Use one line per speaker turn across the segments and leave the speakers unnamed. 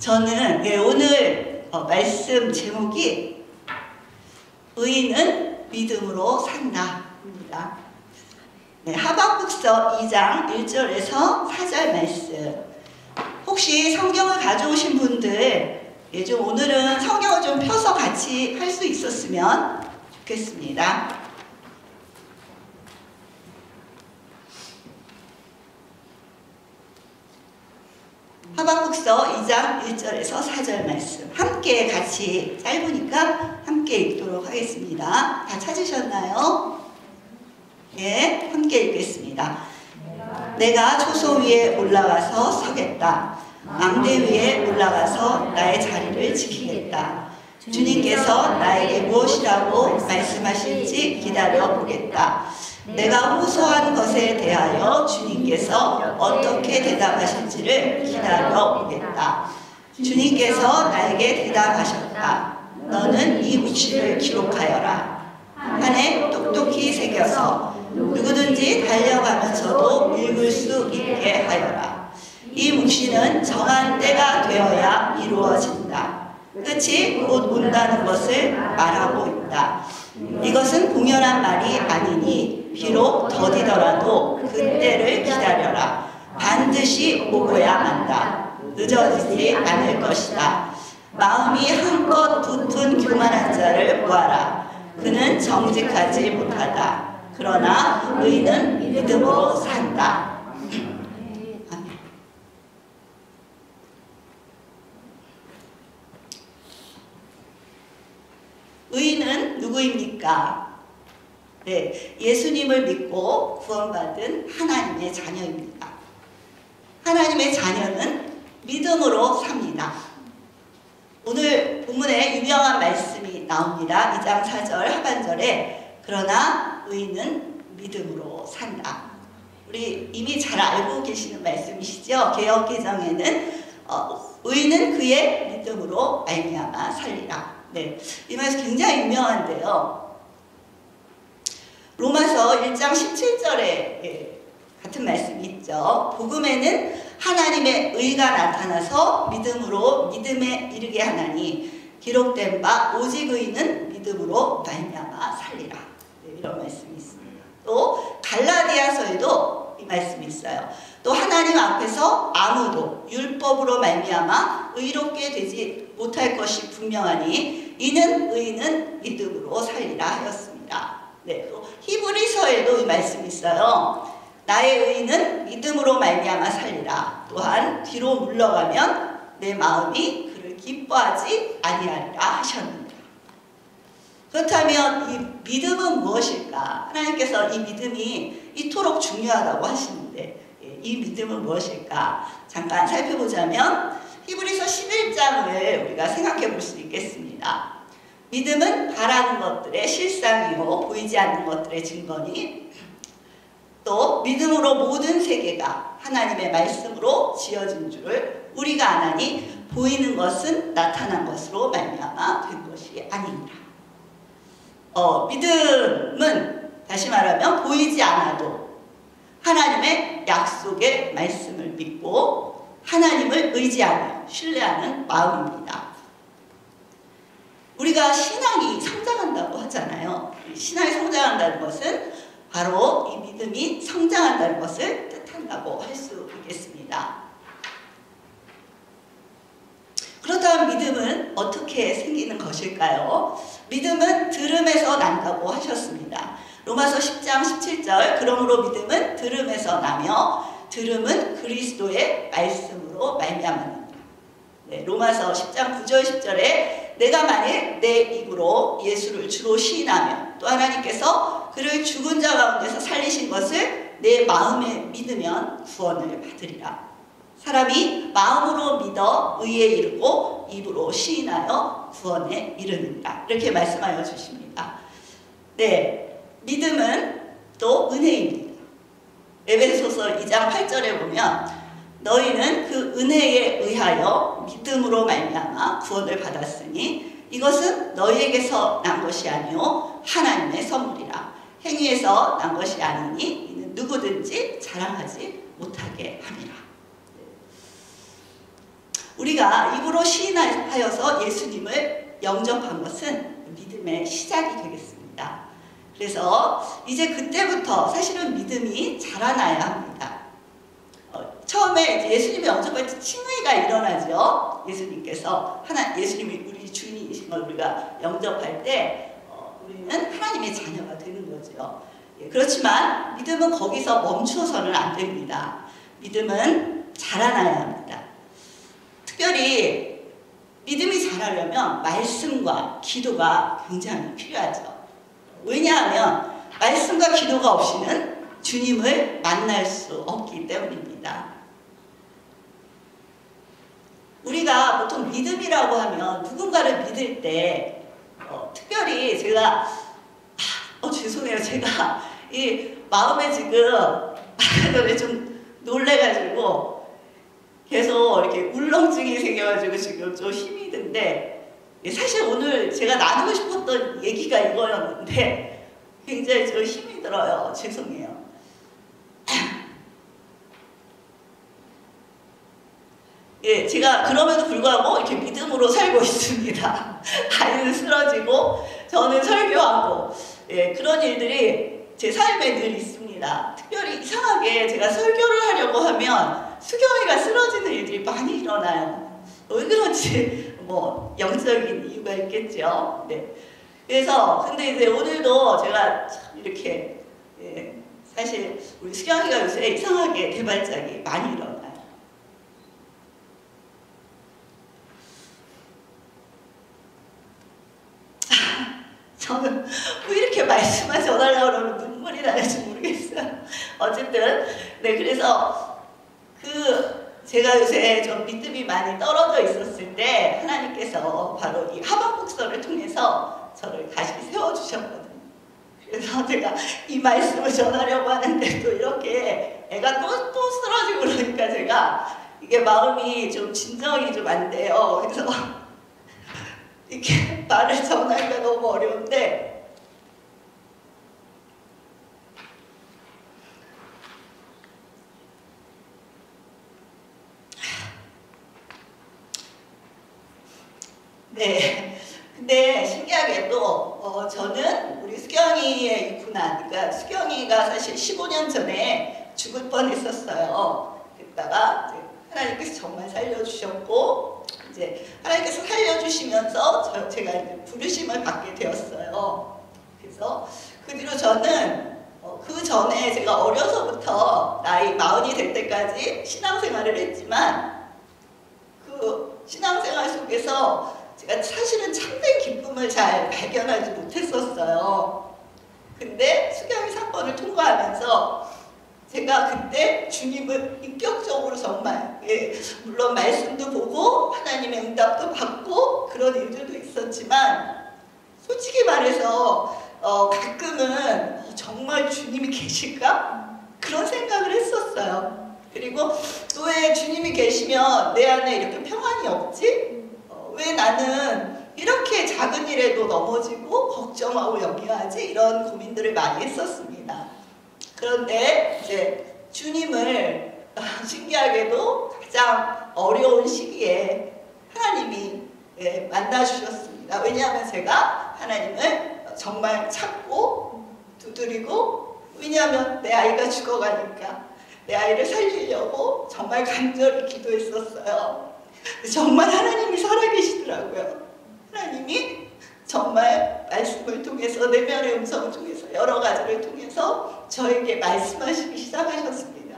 저는 오늘 말씀 제목이 의인은 믿음으로 산다입니다. 네, 하박국서 2장 1절에서 4절 말씀. 혹시 성경을 가져오신 분들 좀 오늘은 성경을 좀 펴서 같이 할 수 있었으면 좋겠습니다. 하박국서 2장 1절에서 4절 말씀 함께 같이 짧으니까 함께 읽도록 하겠습니다. 다 찾으셨나요? 네, 함께 읽겠습니다. 내가 초소 위에 올라가서 서겠다. 망대 위에 올라가서 나의 자리를 지키겠다. 주님께서 나에게 무엇이라고 말씀하실지 기다려 보겠다. 내가 호소한 것에 대하여 주님께서 어떻게 대답하실지를 기다려 보겠다. 주님께서 나에게 대답하셨다. 너는 이 묵시를 기록하여라. 판에 똑똑히 새겨서 누구든지 달려가면서도 읽을 수 있게 하여라. 이 묵시는 정한 때가 되어야 이루어진다. 끝이 곧 온다는 것을 말하고 있다. 이것은 공연한 말이 아니니 비록 더디더라도 그때를 기다려라. 반드시 오고야 만다. 늦어지지 않을 것이다. 마음이 한껏 붙은 교만한 자를 보아라. 그는 정직하지 못하다. 그러나 의인은 믿음으로 산다. 아멘. 의인은 누구입니까? 네, 예수님을 믿고 구원받은 하나님의 자녀입니다. 하나님의 자녀는 믿음으로 삽니다. 오늘 본문에 유명한 말씀이 나옵니다. 2장 4절 하반절에 그러나 의인은 믿음으로 산다. 우리 이미 잘 알고 계시는 말씀이시죠? 개역개정에는 의인은 그의 믿음으로 말미암아 살리라. 네, 이 말씀 굉장히 유명한데요. 로마서 1장 17절에 같은 말씀이 있죠. 복음에는 하나님의 의가 나타나서 믿음으로 믿음에 이르게 하나니 기록된 바 오직 의인은 믿음으로 말미암아 살리라. 네, 이런 말씀이 있습니다. 또 갈라디아서에도 이 말씀이 있어요. 또 하나님 앞에서 아무도 율법으로 말미암아 의롭게 되지 못할 것이 분명하니 이는 의인은 믿음으로 살리라 하였습니다. 네, 또 히브리서에도 이 말씀이 있어요. 나의 의인은 믿음으로 말미암아 살리라. 또한 뒤로 물러가면 내 마음이 그를 기뻐하지 아니하리라 하셨습니다. 그렇다면 이 믿음은 무엇일까? 하나님께서 이 믿음이 이토록 중요하다고 하시는데 이 믿음은 무엇일까? 잠깐 살펴보자면 히브리서 11장을 우리가 생각해 볼 수 있겠습니다. 믿음은 바라는 것들의 실상이요 보이지 않는 것들의 증거니 또 믿음으로 모든 세계가 하나님의 말씀으로 지어진 줄을 우리가 아나니 보이는 것은 나타난 것으로 말미암아 된 것이 아닙니다. 믿음은 다시 말하면 보이지 않아도 하나님의 약속의 말씀을 믿고 하나님을 의지하며 신뢰하는 마음입니다. 우리가 신앙이 성장한다고 하잖아요. 신앙이 성장한다는 것은 바로 이 믿음이 성장한다는 것을 뜻한다고 할 수 있겠습니다. 그렇다면 믿음은 어떻게 생기는 것일까요? 믿음은 들음에서 난다고 하셨습니다. 로마서 10장 17절 그러므로 믿음은 들음에서 나며 들음은 그리스도의 말씀으로 말미암았느니라. 네, 로마서 10장 9절 10절에 내가 만일 내 입으로 예수를 주로 시인하며 또 하나님께서 그를 죽은 자 가운데서 살리신 것을 내 마음에 믿으면 구원을 받으리라. 사람이 마음으로 믿어 의에 이르고 입으로 시인하여 구원에 이르는다. 이렇게 말씀하여 주십니다. 네, 믿음은 또 은혜입니다. 에베소서 2장 8절에 보면 너희는 그 은혜에 의하여 믿음으로 말미암아 구원을 받았으니 이것은 너희에게서 난 것이 아니요 하나님의 선물이라. 행위에서 난 것이 아니니 이는 누구든지 자랑하지 못하게 함이라. 우리가 입으로 시인하여서 예수님을 영접한 것은 믿음의 시작이 되겠습니다. 그래서 이제 그때부터 사실은 믿음이 자라나야 합니다. 처음에 예수님을 영접할 때 칭의가 일어나죠. 예수님께서 예수님이 우리 주님이신 걸 우리가 영접할 때 우리는 하나님의 자녀가 되는 거죠. 그렇지만 믿음은 거기서 멈추어서는 안 됩니다. 믿음은 자라나야 합니다. 특별히 믿음이 자라려면 말씀과 기도가 굉장히 필요하죠. 왜냐하면 말씀과 기도가 없이는 주님을 만날 수 없기 때문입니다. 우리가 보통 믿음이라고 하면 누군가를 믿을 때 특별히 제가 죄송해요. 제가 이 마음에 지금 아까 전에 좀 놀래가지고 계속 이렇게 울렁증이 생겨가지고 지금 좀 힘이 든데 사실 오늘 제가 나누고 싶었던 얘기가 이거였는데 굉장히 좀 힘이 들어요. 죄송해요. 예, 제가 그럼에도 불구하고 이렇게 믿음으로 살고 있습니다. 아이는 쓰러지고 저는 설교하고 그런 일들이 제 삶에 늘 있습니다. 특별히 이상하게 제가 설교를 하려고 하면 수경이가 쓰러지는 일들이 많이 일어나요. 왜 그런지 뭐 영적인 이유가 있겠죠. 네. 그래서 근데 이제 오늘도 제가 참 이렇게 사실 우리 수경이가 요새 이상하게 대발작이 많이 일어나요. 저는 왜 이렇게 말씀만 전하려고 그러면 눈물이 나는지 모르겠어요. 어쨌든 그래서 제가 요새 좀 믿음이 많이 떨어져 있었을 때 하나님께서 바로 이 하박국서를 통해서 저를 다시 세워주셨거든요. 그래서 제가 이 말씀을 전하려고 하는데 또 이렇게 애가 또 쓰러지고 그러니까 제가 이게 마음이 좀 진정이 좀 안 돼요. 그래서 이렇게 말을 전하기가 너무 어려운데 근데 신기하게도 저는 우리 수경이의 고난, 그러니까 수경이가 사실 15년 전에 죽을 뻔했었어요. 그랬다가 이제 하나님께서 정말 살려주셨고 이제 하나님께서 살려주시면서 제가 이제 부르심을 받게 되었어요. 그래서 그 뒤로 저는 그 전에 제가 어려서부터 나이 40이 될 때까지 신앙생활을 했지만 그 신앙생활 속에서 제가 사실은 참된 기쁨을 잘 발견하지 못했었어요. 근데 수경이 사건을 통과하면서 제가 그때 주님을 인격적으로 정말 물론 말씀도 보고 하나님의 응답도 받고 그런 일들도 있었지만 솔직히 말해서 가끔은 정말 주님이 계실까? 그런 생각을 했었어요. 그리고 또 왜 주님이 계시면 내 안에 이렇게 평안이 없지? 왜 나는 이렇게 작은 일에도 넘어지고 걱정하고 염려하지? 이런 고민들을 많이 했었습니다. 그런데 이제 주님을 신기하게도 가장 어려운 시기에 하나님이 만나주셨습니다. 왜냐하면 제가 하나님을 정말 찾고 두드리고 왜냐하면 내 아이가 죽어가니까 내 아이를 살리려고 정말 간절히 기도했었어요. 정말 하나님이 살아계시더라고요. 하나님이 정말 말씀을 통해서 내면의 음성을 통해서 여러 가지를 통해서 저에게 말씀하시기 시작하셨습니다.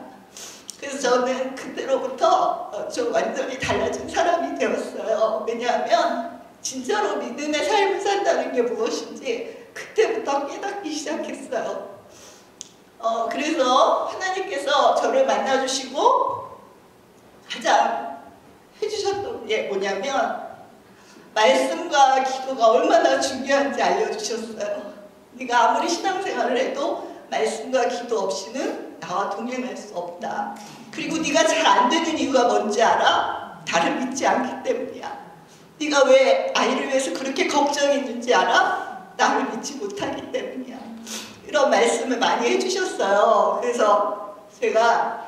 그래서 저는 그때로부터 좀 완전히 달라진 사람이 되었어요. 왜냐하면 진짜로 믿음의 삶을 산다는 게 무엇인지 그때부터 깨닫기 시작했어요. 그래서 하나님께서 저를 만나주시고 가장 해주셨던 게 뭐냐면 말씀과 기도가 얼마나 중요한지 알려주셨어요. 네가 아무리 신앙생활을 해도 말씀과 기도 없이는 나와 동행할 수 없다. 그리고 네가 잘 안 되는 이유가 뭔지 알아? 나를 믿지 않기 때문이야. 네가 왜 아이를 위해서 그렇게 걱정했는지 알아? 나를 믿지 못하기 때문이야. 이런 말씀을 많이 해주셨어요. 그래서 제가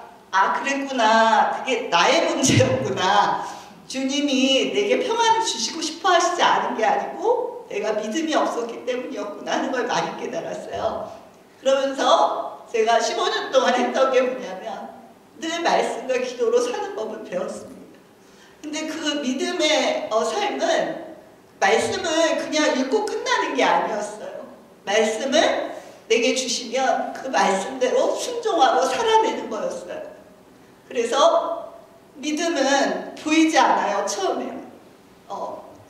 그랬구나. 그게 나의 문제였구나. 주님이 내게 평안을 주시고 싶어 하시지 않은 게 아니고 내가 믿음이 없었기 때문이었구나 하는 걸 많이 깨달았어요. 그러면서 제가 15년 동안 했던 게 뭐냐면 늘 말씀과 기도로 사는 법을 배웠습니다. 근데 그 믿음의 삶은 말씀을 그냥 읽고 끝나는 게 아니었어요. 말씀을 내게 주시면 그 말씀대로 순종하고 살아내는 거였어요. 그래서 믿음은 보이지 않아요.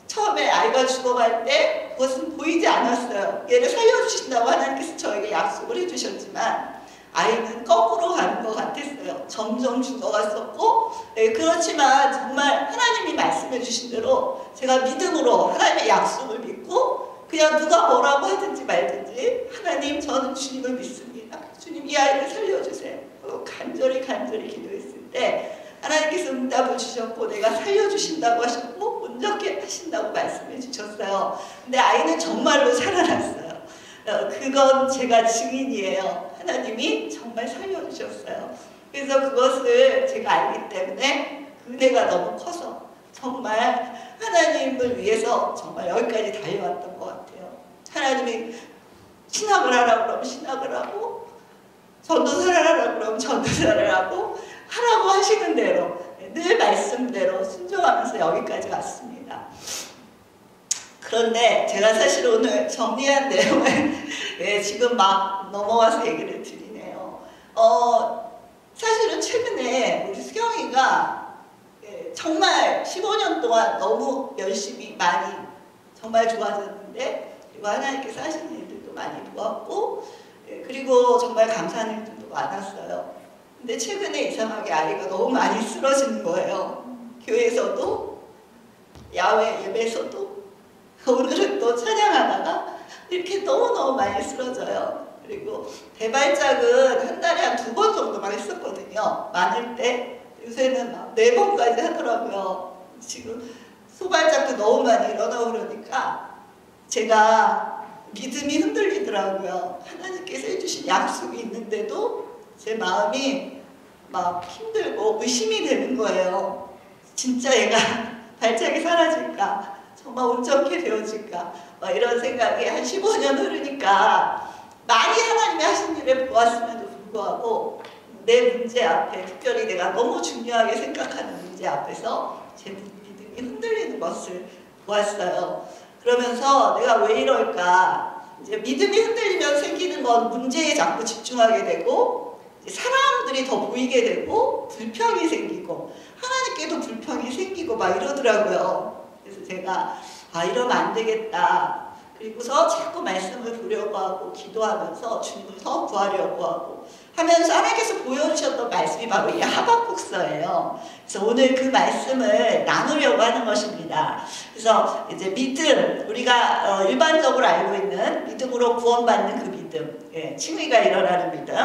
처음에 아이가 죽어갈 때 그것은 보이지 않았어요. 얘를 살려주신다고 하나님께서 저에게 약속을 해주셨지만 아이는 거꾸로 가는 것 같았어요. 점점 죽어갔었고, 그렇지만 정말 하나님이 말씀해 주신 대로 제가 믿음으로 하나님의 약속을 믿고 그냥 누가 뭐라고 하든지 말든지 하나님 저는 주님을 믿습니다. 주님 이 아이를 살려주세요. 간절히 기도했을 때 하나님께서 응답을 주셨고 내가 살려주신다고 하셨고 온전케 하신다고 말씀해 주셨어요. 근데 아이는 정말로 살아났어요. 그건 제가 증인이에요. 하나님이 정말 살려주셨어요. 그래서 그것을 제가 알기 때문에 그 은혜가 너무 커서 정말 하나님을 위해서 정말 여기까지 달려왔던 것 같아요. 하나님이 신학을 하라고 그러면 신학을 하고 전도사를 하라고 그러면 전도사를 하고 하라고 하시는 대로 늘 말씀대로 순종하면서 여기까지 왔습니다. 그런데 제가 사실 오늘 정리한 내용을 지금 막 넘어와서 얘기를 드리네요. 사실은 최근에 우리 수경이가 정말 15년 동안 너무 열심히 많이 정말 좋아졌는데 그리고 하나님께서 하시는 일들도 많이 도왔고 그리고 정말 감사한 일들도 많았어요. 근데 최근에 이상하게 아이가 너무 많이 쓰러지는 거예요. 교회에서도 야외 예배에서도 오늘은 또 찬양하다가 이렇게 너무너무 많이 쓰러져요. 그리고 대발작은 한 달에 한 2번 정도만 했었거든요. 많을 때 요새는 막 4번까지 하더라고요. 지금 소발작도 너무 많이 일어나고 그러니까 제가 믿음이 흔들리더라고요. 하나님께서 해주신 약속이 있는데도 제 마음이 막 힘들고 의심이 되는 거예요. 진짜 얘가 발작이 사라질까? 정말 온전케 되어질까? 막 이런 생각이 한 15년 흐르니까 많이 하나님이 하신 일을 보았음에도 불구하고 내 문제 앞에 특별히 내가 너무 중요하게 생각하는 문제 앞에서 제 믿음이 흔들리는 것을 보았어요. 그러면서 내가 왜 이럴까? 이제 믿음이 흔들리면 생기는 건 문제에 자꾸 집중하게 되고 사람들이 더 보이게 되고 불평이 생기고 하나님께도 불평이 생기고 막 이러더라고요. 그래서 제가 이러면 안 되겠다. 그리고서 자꾸 말씀을 보려고 하고 기도하면서 주님을 더 구하려고 하고 하면서 하나님께서 보여주셨던 말씀이 바로 이 하박국서예요. 그래서 오늘 그 말씀을 나누려고 하는 것입니다. 그래서 이제 믿음, 우리가 일반적으로 알고 있는 믿음으로 구원받는 그 믿음, 칭의가 일어나는 믿음.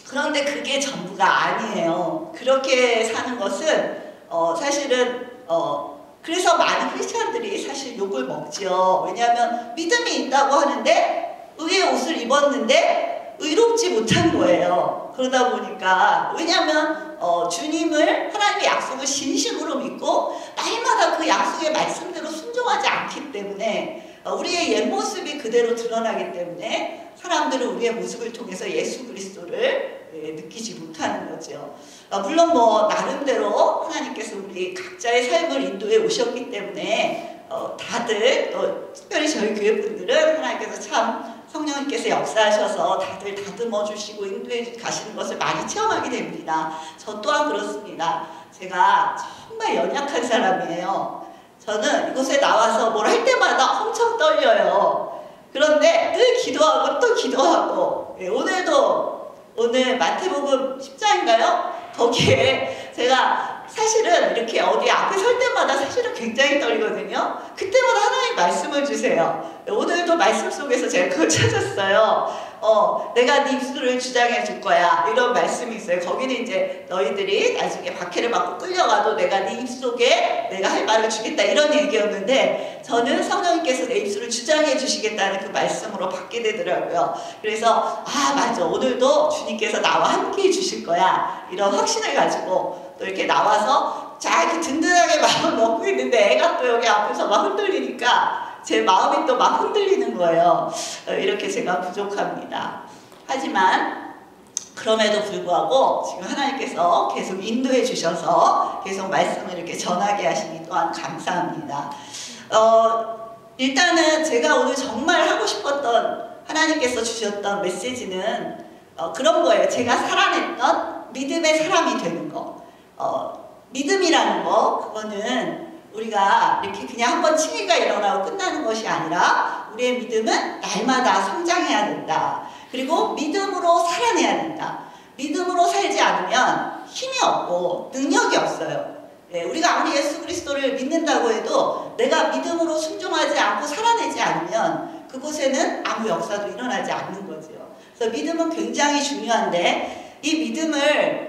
그런데 그게 전부가 아니에요. 그렇게 사는 것은 사실은 그래서 많은 크리스찬들이 사실 욕을 먹죠. 왜냐하면 믿음이 있다고 하는데 의의 옷을 입었는데 의롭지 못한 거예요. 그러다 보니까 왜냐하면 주님을 하나님의 약속을 진심으로 믿고 날마다 그 약속의 말씀대로 순종하지 않기 때문에 우리의 옛모습이 그대로 드러나기 때문에 사람들은 우리의 모습을 통해서 예수 그리스도를 느끼지 못하는 거죠. 물론 뭐 나름대로 하나님께서 우리 각자의 삶을 인도해 오셨기 때문에 다들 특별히 저희 교회 분들은 하나님께서 참 성령님께서 역사하셔서 다들 다듬어 주시고 인도해 가시는 것을 많이 체험하게 됩니다. 저 또한 그렇습니다. 제가 정말 연약한 사람이에요. 저는 이곳에 나와서 뭘 할 때마다 엄청 떨려요. 그런데 늘 기도하고 또 기도하고 오늘 마태복음 10장인가요? 거기에 제가 사실은 이렇게 어디 앞에 설 때마다 사실은 굉장히 떨리거든요. 그때마다 하나님 말씀을 주세요. 오늘도 말씀 속에서 제가 그걸 찾았어요. 내가 네 입술을 주장해 줄 거야. 이런 말씀이 있어요. 거기는 이제 너희들이 나중에 박해를 받고 끌려가도 내가 네 입속에 내가 할 말을 주겠다. 이런 얘기였는데 저는 성령님께서 내 입술을 주장해 주시겠다는 그 말씀으로 받게 되더라고요. 그래서 맞아. 오늘도 주님께서 나와 함께 해 주실 거야. 이런 확신을 가지고 또 이렇게 나와서 자, 이렇게 든든하게 마음을 먹고 있는데 애가 또 여기 앞에서 막 흔들리니까 제 마음이 또 막 흔들리는 거예요. 이렇게 제가 부족합니다. 하지만 그럼에도 불구하고 지금 하나님께서 계속 인도해 주셔서 계속 말씀을 이렇게 전하게 하시니 또한 감사합니다. 일단은 제가 오늘 정말 하고 싶었던 하나님께서 주셨던 메시지는 그런 거예요. 제가 살아냈던 믿음의 사람이 되는 거. 믿음이라는 거, 그거는 우리가 이렇게 그냥 한번 칭의가 일어나고 끝나는 것이 아니라 우리의 믿음은 날마다 성장해야 된다. 그리고 믿음으로 살아내야 된다. 믿음으로 살지 않으면 힘이 없고 능력이 없어요. 우리가 아무리 예수 그리스도를 믿는다고 해도 내가 믿음으로 순종하지 않고 살아내지 않으면 그곳에는 아무 역사도 일어나지 않는 거죠. 그래서 믿음은 굉장히 중요한데 이 믿음을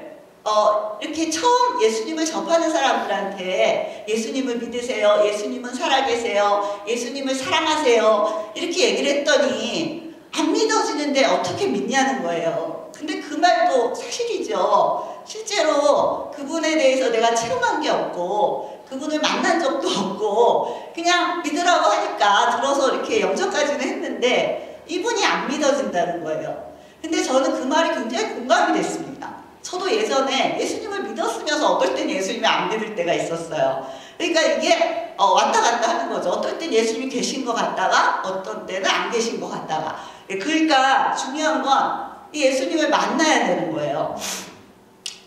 이렇게 처음 예수님을 접하는 사람들한테 예수님을 믿으세요. 예수님은 살아계세요. 예수님을 사랑하세요. 이렇게 얘기를 했더니 안 믿어지는데 어떻게 믿냐는 거예요. 근데 그 말도 사실이죠. 실제로 그분에 대해서 내가 체험한 게 없고 그분을 만난 적도 없고 그냥 믿으라고 하니까 들어서 이렇게 영접까지는 했는데 이분이 안 믿어진다는 거예요. 근데 저는 그 말이 굉장히 공감이 됐습니다. 저도 예전에 예수님을 믿었으면서 어떨 땐 예수님을 안 믿을 때가 있었어요. 그러니까 이게 왔다 갔다 하는 거죠. 어떨 땐 예수님이 계신 것 같다가 어떤 때는 안 계신 것 같다가. 그러니까 중요한 건 이 예수님을 만나야 되는 거예요.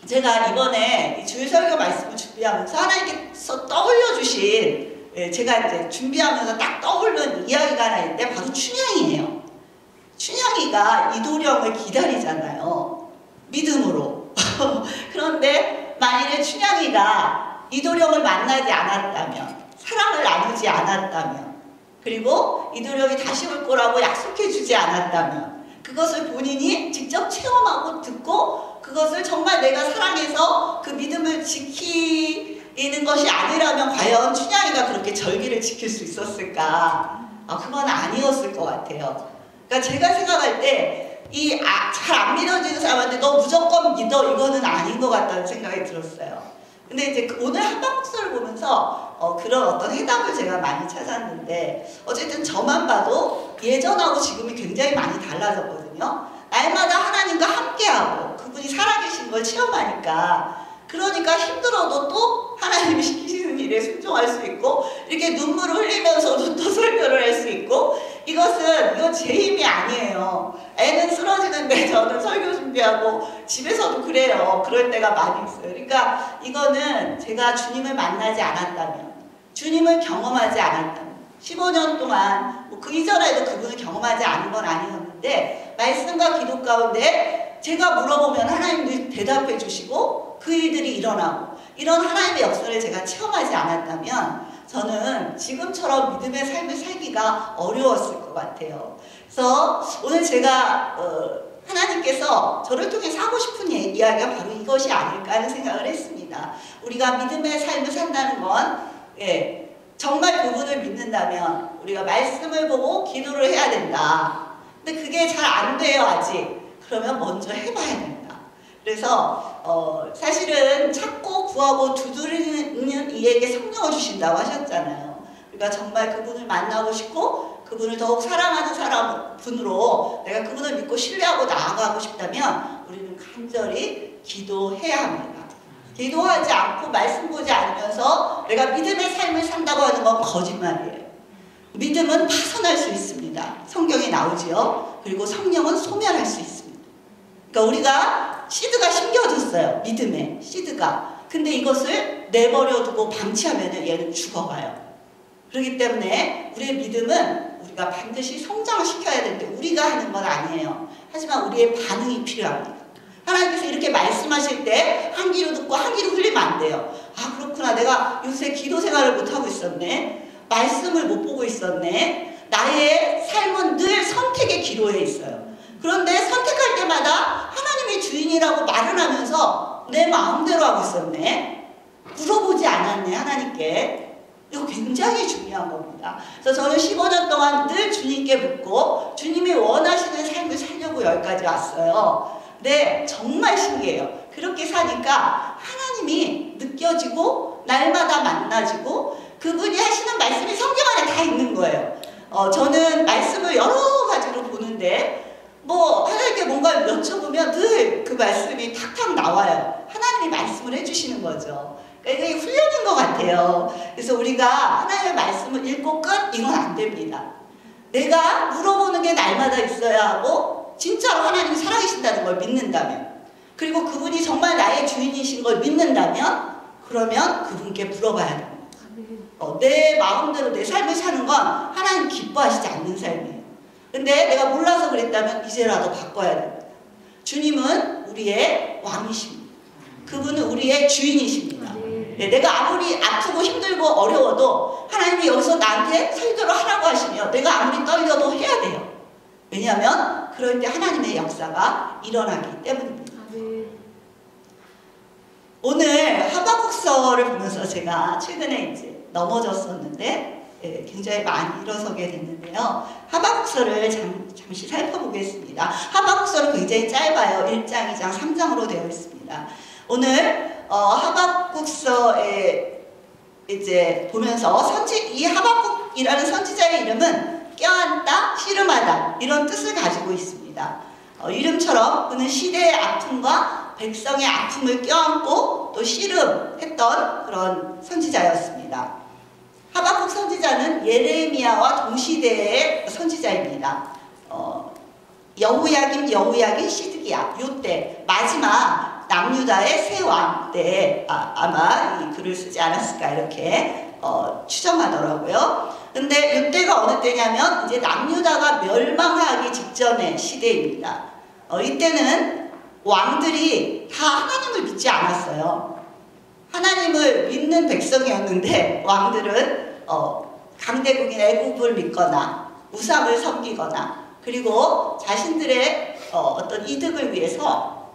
제가 이번에 주일 설교 말씀을 준비하면서 하나님께서 떠올려 주신 제가 이제 준비하면서 딱 떠오르는 이야기가 하나 있는데 바로 춘향이에요. 춘향이가 이도령을 기다리잖아요. 믿음으로. 그런데 만일에 춘향이가 이도령을 만나지 않았다면, 사랑을 나누지 않았다면, 그리고 이도령이 다시 올 거라고 약속해 주지 않았다면 그것을 본인이 직접 체험하고 듣고 그것을 정말 내가 사랑해서 그 믿음을 지키는 것이 아니라면 과연 춘향이가 그렇게 절기를 지킬 수 있었을까? 그건 아니었을 것 같아요. 그러니까 제가 생각할 때 잘 안 믿어지는 사람한테 너 무조건 믿어 이거는 아닌 것 같다는 생각이 들었어요. 근데 이제 오늘 한박국서를 보면서 그런 어떤 해답을 제가 많이 찾았는데 어쨌든 저만 봐도 예전하고 지금이 굉장히 많이 달라졌거든요. 날마다 하나님과 함께하고 그분이 살아계신 걸 체험하니까 그러니까 힘들어도 또 하나님이 시키시는 일에 순종할 수 있고 이렇게 눈물을 흘리면서도 또 설교를 할 수 있고 이거 제 힘이 아니에요. 애는 쓰러지는데 저는 설교 준비하고 집에서도 그래요. 그럴 때가 많이 있어요. 그러니까 이거는 제가 주님을 만나지 않았다면 주님을 경험하지 않았다면 15년 동안 그 이전에도 그분을 경험하지 않은 건 아니었는데 말씀과 기도 가운데 제가 물어보면 하나님도 대답해 주시고 그 일들이 일어나고 이런 하나님의 역사를 제가 체험하지 않았다면 저는 지금처럼 믿음의 삶을 살기가 어려웠을 것 같아요. 그래서 오늘 제가 하나님께서 저를 통해서 하고 싶은 이야기가 바로 이것이 아닐까 하는 생각을 했습니다. 우리가 믿음의 삶을 산다는 건 정말 그분을 믿는다면 우리가 말씀을 보고 기도를 해야 된다. 근데 그게 잘 안 돼요 아직. 그러면 먼저 해봐야 된다. 그래서 사실은 찾고 구하고 두드리는 이에게 성령을 주신다고 하셨잖아요. 우리가 정말 그분을 만나고 싶고 그분을 더욱 사랑하는 분으로 내가 그분을 믿고 신뢰하고 나아가고 싶다면 우리는 간절히 기도해야 합니다. 기도하지 않고 말씀 보지 않으면서 내가 믿음의 삶을 산다고 하는 건 거짓말이에요. 믿음은 파손할 수 있습니다. 성경에 나오지요. 그리고 성령은 소멸할 수 있습니다. 그러니까 우리가 씨드가 심겨졌어요. 믿음에 씨드가. 근데 이것을 내버려두고 방치하면 얘는 죽어가요. 그렇기 때문에 우리의 믿음은 우리가 반드시 성장시켜야 되는데 우리가 하는 건 아니에요. 하지만 우리의 반응이 필요합니다. 하나님께서 이렇게 말씀하실 때 한 귀로 듣고 한 귀로 흘리면 안 돼요. 아 그렇구나. 내가 요새 기도 생활을 못하고 있었네. 말씀을 못 보고 있었네. 나의 삶은 늘 선택의 기로에 있어요. 그런데 선택할 때마다 하나님이 주인이라고 말을 하면서 내 마음대로 하고 있었네. 물어보지 않았네 하나님께. 이거 굉장히 중요한 겁니다. 그래서 저는 15년 동안 늘 주님께 묻고 주님이 원하시는 삶을 살려고 여기까지 왔어요. 근데 정말 신기해요. 그렇게 사니까 하나님이 느껴지고 날마다 만나지고 그분이 하시는 말씀이 성경 안에 다 있는 거예요. 저는 말씀을 여러 가지로 보는데 뭐 하나님께 뭔가 여쭤보면 늘 그 말씀이 탁탁 나와요. 하나님이 말씀을 해주시는 거죠. 그러니까 이게 훈련인 것 같아요. 그래서 우리가 하나님의 말씀을 읽고 끝 이건 안 됩니다. 내가 물어보는 게 날마다 있어야 하고 진짜로 하나님이 살아계신다는 걸 믿는다면, 그리고 그분이 정말 나의 주인이신 걸 믿는다면 그러면 그분께 물어봐야 됩니다. 내 마음대로 내 삶을 사는 건 하나님 기뻐하시지 않는 삶이에요. 근데 내가 몰라서 그랬다면 이제라도 바꿔야 됩니다. 주님은 우리의 왕이십니다. 그분은 우리의 주인이십니다. 내가 아무리 아프고 힘들고 어려워도 하나님이 여기서 나한테 설교를 하라고 하시면 내가 아무리 떨려도 해야 돼요. 왜냐하면 그럴 때 하나님의 역사가 일어나기 때문입니다. 오늘 하박국서를 보면서 제가 최근에 이제 넘어졌었는데 굉장히 많이 일어서게 됐는데요. 하박국서를 잠시 살펴보겠습니다. 하박국서는 굉장히 짧아요. 1장, 2장, 3장으로 되어 있습니다. 오늘 하박국서에 이제 보면서 이 하박국이라는 선지자의 이름은 껴안다, 씨름하다 이런 뜻을 가지고 있습니다. 이름처럼 그는 시대의 아픔과 백성의 아픔을 껴안고 또 씨름했던 그런 선지자였습니다. 하박국 선지자는 예레미야와 동시대의 선지자입니다. 여호야긴, 시드기야 요때 마지막 남유다의 새 왕 때 아마 이 글을 쓰지 않았을까 이렇게 추정하더라고요. 근데 이때가 어느 때냐면 이제 남유다가 멸망하기 직전의 시대입니다. 이때는 왕들이 다 하나님을 믿지 않았어요. 하나님을 믿는 백성이었는데 왕들은 강대국인 애굽을 믿거나 우상을 섬기거나 그리고 자신들의 어떤 이득을 위해서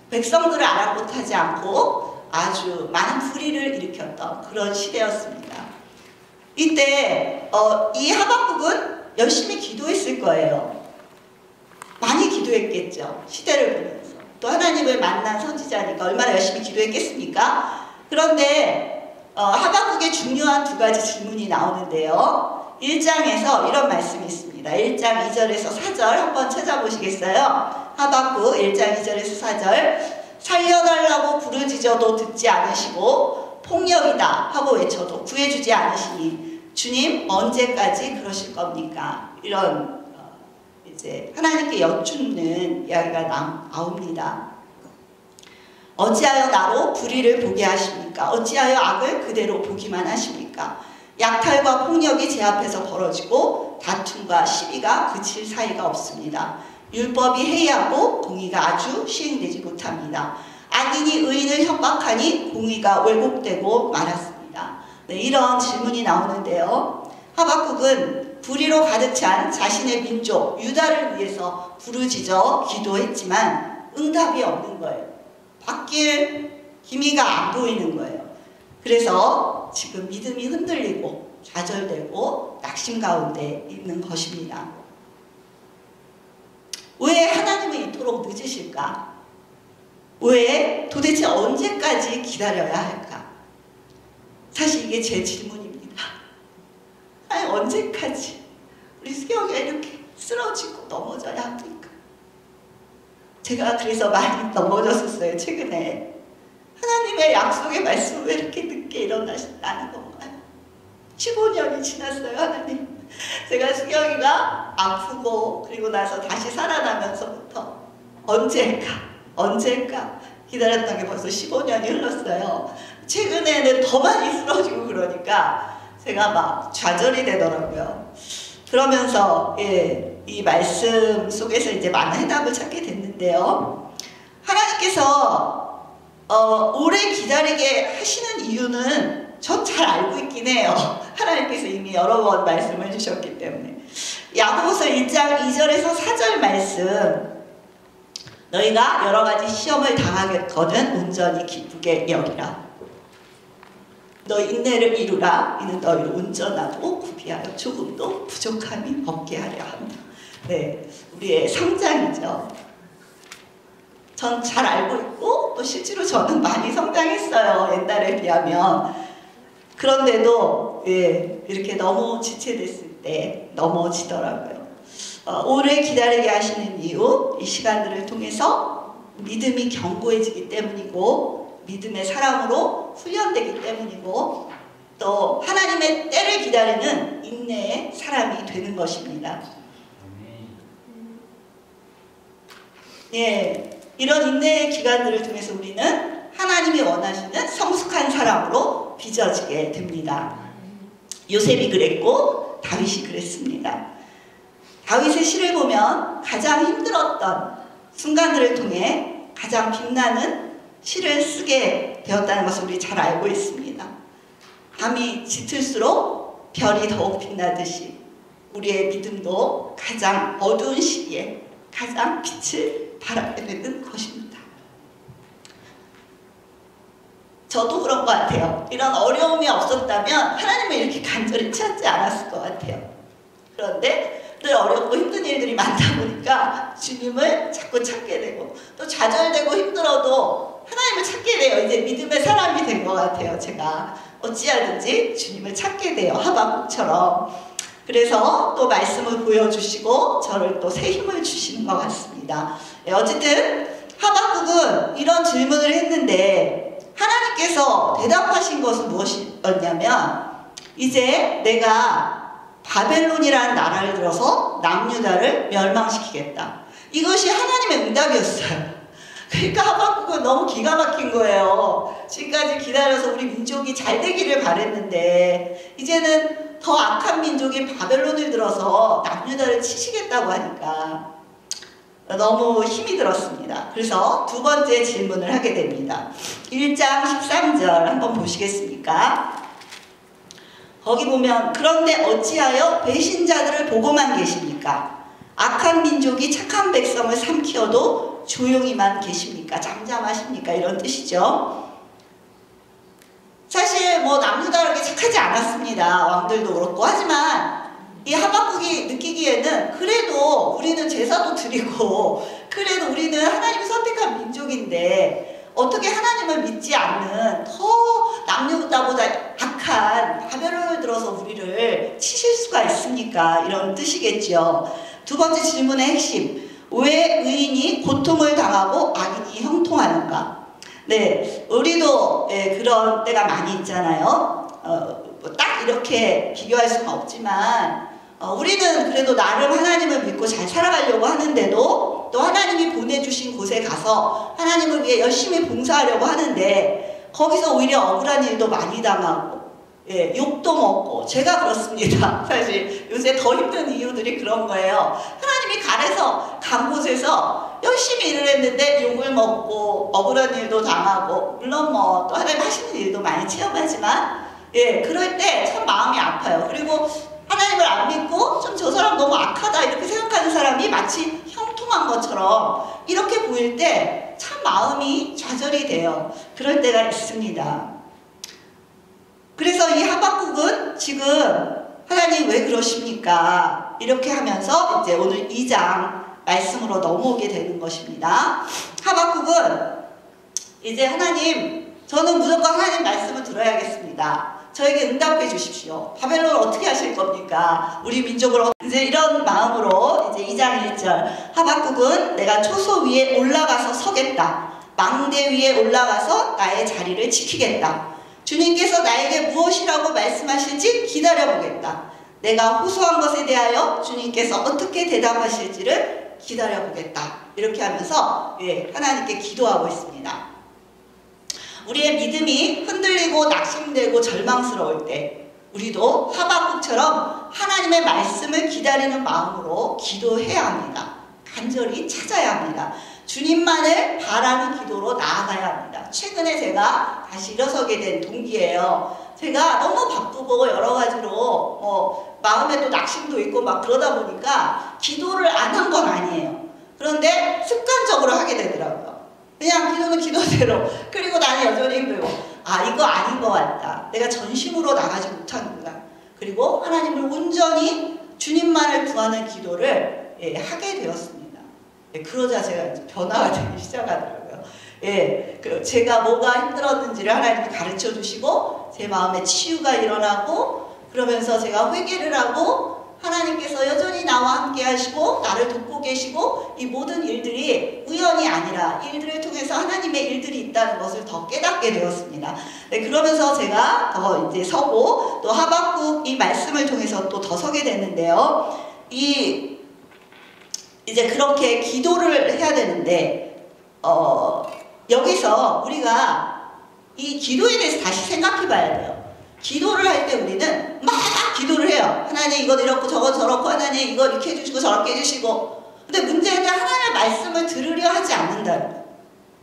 백성들을 아랑곳하지 않고 아주 많은 불의를 일으켰던 그런 시대였습니다. 이때 이 하박국은 열심히 기도했을 거예요. 많이 기도했겠죠. 시대를 보면서. 또 하나님을 만난 선지자니까 얼마나 열심히 기도했겠습니까? 그런데 하박국의 중요한 두 가지 질문이 나오는데요. 1장에서 이런 말씀이 있습니다. 1장 2절에서 4절 한번 찾아보시겠어요? 하박국 1장 2절에서 4절 살려달라고 부르짖어도 듣지 않으시고 폭력이다 하고 외쳐도 구해주지 않으시니 주님 언제까지 그러실 겁니까? 이런 이제 하나님께 여쭙는 이야기가 나옵니다. 어찌하여 나로 불의를 보게 하십니까? 어찌하여 악을 그대로 보기만 하십니까? 약탈과 폭력이 제 앞에서 벌어지고 다툼과 시비가 그칠 사이가 없습니다. 율법이 해이하고 공의가 아주 시행되지 못합니다. 악인이 의인을 협박하니 공의가 왜곡되고 말았습니다. 네, 이런 질문이 나오는데요. 하박국은 불의로 가득 찬 자신의 민족 유다를 위해서 부르짖어 기도했지만 응답이 없는 거예요. 바뀔 기미가 안 보이는 거예요. 그래서 지금 믿음이 흔들리고 좌절되고 낙심 가운데 있는 것입니다. 왜 하나님은 이토록 늦으실까? 왜 도대체 언제까지 기다려야 할까? 사실 이게 제 질문입니다. 아니 언제까지 우리 수경이가 이렇게 쓰러지고 넘어져야 합니까? 제가 그래서 많이 넘어졌었어요. 최근에 하나님의 약속의 말씀은 왜 이렇게 늦게 일어나신다는 건가요? 15년이 지났어요. 하나님, 제가 수경이가 아프고 그리고 나서 다시 살아나면서부터 언제일까 기다렸던 게 벌써 15년이 흘렀어요. 최근에는 더 많이 쓰러지고 그러니까 제가 막 좌절이 되더라고요. 그러면서 이 말씀 속에서 이제 많은 해답을 찾게 됐는데요. 하나님께서 오래 기다리게 하시는 이유는 전 잘 알고 있긴 해요. 하나님께서 이미 여러 번 말씀을 주셨기 때문에. 야고보서 1장 2절에서 4절 말씀, 너희가 여러 가지 시험을 당하겠거든 온전히 기쁘게 여기라. 너 인내를 이루라. 이는 너희를 온전하고 구비하여 조금도 부족함이 없게 하려 합니다. 네, 우리의 성장이죠. 전 잘 알고 있고 또 실제로 저는 많이 성장했어요. 옛날에 비하면. 그런데도 이렇게 너무 지체됐을 때 넘어지더라고요. 오래 기다리게 하시는 이유, 이 시간들을 통해서 믿음이 견고해지기 때문이고 믿음의 사람으로 훈련되기 때문이고 또 하나님의 때를 기다리는 인내의 사람이 되는 것입니다. 이런 인내의 기간들을 통해서 우리는 하나님이 원하시는 성숙한 사람으로 빚어지게 됩니다. 요셉이 그랬고 다윗이 그랬습니다. 다윗의 시를 보면 가장 힘들었던 순간들을 통해 가장 빛나는 시를 쓰게 되었다는 것을 우리 잘 알고 있습니다. 밤이 짙을수록 별이 더욱 빛나듯이 우리의 믿음도 가장 어두운 시기에 가장 빛을 발하게 되는 것입니다. 저도 그런 것 같아요. 이런 어려움이 없었다면 하나님을 이렇게 간절히 찾지 않았을 것 같아요. 그런데 늘 어렵고 힘든 일들이 많다 보니까 주님을 자꾸 찾게 되고 또 좌절되고 힘들어도 하나님을 찾게 돼요. 이제 믿음의 사람이 된 것 같아요. 제가 어찌하든지 주님을 찾게 돼요. 하박국처럼. 그래서 또 말씀을 보여주시고 저를 또 새 힘을 주시는 것 같습니다. 어쨌든 하박국은 이런 질문을 했는데 하나님께서 대답하신 것은 무엇이었냐면 이제 내가 바벨론이라는 나라를 들어서 남유다를 멸망시키겠다. 이것이 하나님의 응답이었어요. 그러니까 하박국은 너무 기가 막힌 거예요. 지금까지 기다려서 우리 민족이 잘 되기를 바랬는데 이제는 더 악한 민족인 바벨론을 들어서 남유다를 치시겠다고 하니까 너무 힘이 들었습니다. 그래서 두 번째 질문을 하게 됩니다. 1장 13절 한번 보시겠습니까? 거기 보면 그런데 어찌하여 배신자들을 보고만 계십니까? 악한 민족이 착한 백성을 삼키어도 조용히만 계십니까? 잠잠하십니까? 이런 뜻이죠. 사실 뭐 남유다 그렇게 착하지 않았습니다. 왕들도 그렇고. 하지만 이 하박국이 느끼기에는 그래도 우리는 제사도 드리고 그래도 우리는 하나님이 선택한 민족인데 어떻게 하나님을 믿지 않는 더 남유다보다 악한 바벨론을 들어서 우리를 치실 수가 있습니까? 이런 뜻이겠죠. 두 번째 질문의 핵심. 왜 의인이 고통을 당하고 악인이 형통하는가? 네, 우리도 그런 때가 많이 있잖아요. 딱 이렇게 비교할 수는 없지만 우리는 그래도 나름 하나님을 믿고 잘 살아가려고 하는데도 또 하나님이 보내주신 곳에 가서 하나님을 위해 열심히 봉사하려고 하는데 거기서 오히려 억울한 일도 많이 당하고 욕도 먹고 제가 그렇습니다. 사실 요새 더 힘든 이유들이 그런 거예요. 하나님이 간 곳에서 열심히 일을 했는데 욕을 먹고 억울한 일도 당하고 물론 뭐 또 하나님 하시는 일도 많이 체험하지만 그럴 때 참 마음이 아파요. 그리고 하나님을 안 믿고 좀 저 사람 너무 악하다 이렇게 생각하는 사람이 마치 형통한 것처럼 이렇게 보일 때 참 마음이 좌절이 돼요. 그럴 때가 있습니다. 그래서 이 하박국은 지금 하나님 왜 그러십니까? 이렇게 하면서 이제 오늘 2장 말씀으로 넘어오게 되는 것입니다. 하박국은 이제 하나님, 저는 무조건 하나님 말씀을 들어야겠습니다. 저에게 응답해 주십시오. 바벨론을 어떻게 하실 겁니까? 우리 민족을 이제 이런 마음으로 이제 2장 1절 하박국은 내가 초소 위에 올라가서 서겠다. 망대 위에 올라가서 나의 자리를 지키겠다. 주님께서 나에게 무엇이라고 말씀하실지 기다려보겠다. 내가 호소한 것에 대하여 주님께서 어떻게 대답하실지를 기다려보겠다. 이렇게 하면서 하나님께 기도하고 있습니다. 우리의 믿음이 흔들리고 낙심되고 절망스러울 때 우리도 하박국처럼 하나님의 말씀을 기다리는 마음으로 기도해야 합니다. 간절히 찾아야 합니다. 주님만을 바라는 기도로 나아가야 합니다. 최근에 제가 다시 일어서게 된 동기예요. 제가 너무 바쁘고 여러 가지로 마음에 또 낙심도 있고 막 그러다 보니까 기도를 안 한 건 아니에요. 그런데 습관적으로 하게 되더라고요. 그냥 기도는 기도대로. 그리고 나는 여전히 힘들고 이거 아닌 것 같다. 내가 전심으로 나가지 못하는구나. 그리고 하나님을 온전히 주님만을 구하는 기도를 하게 되었습니다. 그러자 제가 이제 변화가 되기 시작하더라고요. 제가 뭐가 힘들었는지를 하나님이 가르쳐 주시고 제 마음에 치유가 일어나고 그러면서 제가 회개를 하고 하나님께서 여전히 나와 함께 하시고 나를 돕고 계시고 이 모든 일들이 우연이 아니라 일들을 통해서 하나님의 일들이 있다는 것을 더 깨닫게 되었습니다. 네, 그러면서 제가 더 이제 서고 또 하박국 이 말씀을 통해서 또 더 서게 됐는데요. 이제 그렇게 기도를 해야 되는데 여기서 우리가 이 기도에 대해서 다시 생각해 봐야 돼요. 기도를 할 때 우리는 막 기도를 해요. 하나님 이거 이렇고 저거 저렇고 하나님 이거 이렇게 해주시고 저렇게 해주시고. 근데 문제는 하나님의 말씀을 들으려 하지 않는다는 거예요.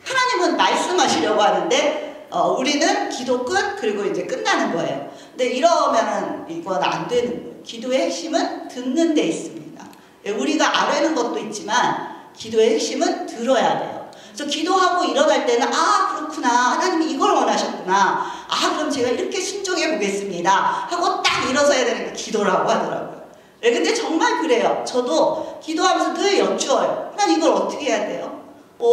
하나님은 말씀하시려고 하는데 우리는 기도 끝 그리고 이제 끝나는 거예요. 근데 이러면은 이건 안 되는 거예요. 기도의 핵심은 듣는 데 있습니다. 우리가 아뢰는 것도 있지만 기도의 핵심은 들어야 돼요. 그래서 기도하고 일어날 때는 아 그렇구나 하나님이 이걸 원하셨구나 아 그럼 제가 이렇게 순종해 보겠습니다 하고 딱 일어서야 되는 게 기도라고 하더라고요. 네, 근데 정말 그래요. 저도 기도하면서 늘 여쭈어요. 하나님 이걸 어떻게 해야 돼요?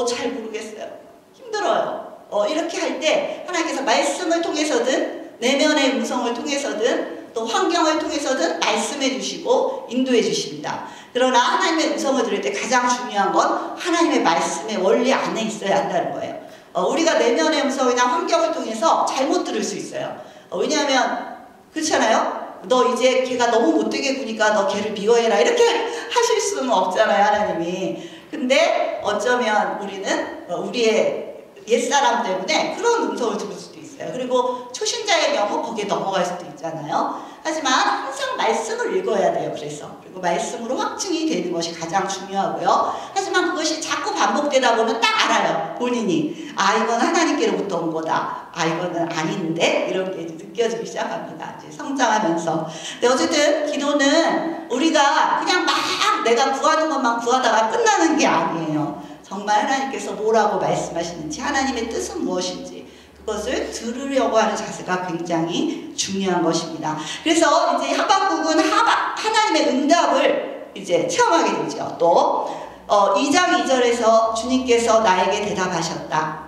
잘 모르겠어요. 힘들어요. 이렇게 할 때 하나님께서 말씀을 통해서든 내면의 음성을 통해서든 또 환경을 통해서든 말씀해 주시고 인도해 주십니다. 그러나 하나님의 음성을 들을 때 가장 중요한 건 하나님의 말씀의 원리 안에 있어야 한다는 거예요. 우리가 내면의 음성이나 환경을 통해서 잘못 들을 수 있어요. 왜냐하면 그렇잖아요. 너 이제 걔가 너무 못되게 구니까 너 걔를 미워해라 이렇게 하실 수는 없잖아요. 하나님이. 근데 어쩌면 우리는 우리의 옛사람 때문에 그런 음성을 들을 수도 있어요. 그리고 초신자의 경우 거기에 넘어갈 수도 있잖아요. 하지만 항상 말씀을 읽어야 돼요. 그리고 말씀으로 확증이 되는 것이 가장 중요하고요. 하지만 그것이 자꾸 반복되다 보면 딱 알아요. 본인이 아 이건 하나님께로부터 온 거다. 아 이거는 아닌데 이런 게 이제 느껴지기 시작합니다. 이제 성장하면서. 근데 어쨌든 기도는 우리가 그냥 막 내가 구하는 것만 구하다가 끝나는 게 아니에요. 정말 하나님께서 뭐라고 말씀하시는지 하나님의 뜻은 무엇인지 그것을 들으려고 하는 자세가 굉장히 중요한 것입니다. 그래서 이제 하박국은 하나님의 응답을 이제 체험하게 되죠. 또 2장 2절에서 주님께서 나에게 대답하셨다.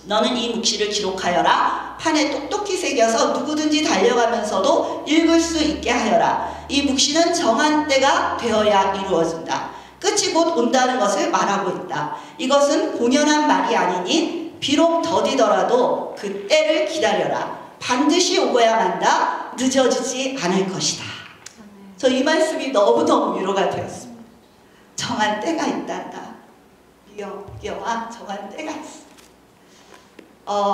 너는 이 묵시를 기록하여라. 판에 똑똑히 새겨서 누구든지 달려가면서도 읽을 수 있게 하여라. 이 묵시는 정한 때가 되어야 이루어진다. 끝이 곧 온다는 것을 말하고 있다. 이것은 본연한 말이 아니니 비록 더디더라도 그 때를 기다려라. 반드시 오고야 만다. 늦어지지 않을 것이다. 저 이 말씀이 너무너무 위로가 되었습니다. 정한 때가 있단다. 미경아 정한 때가 있어.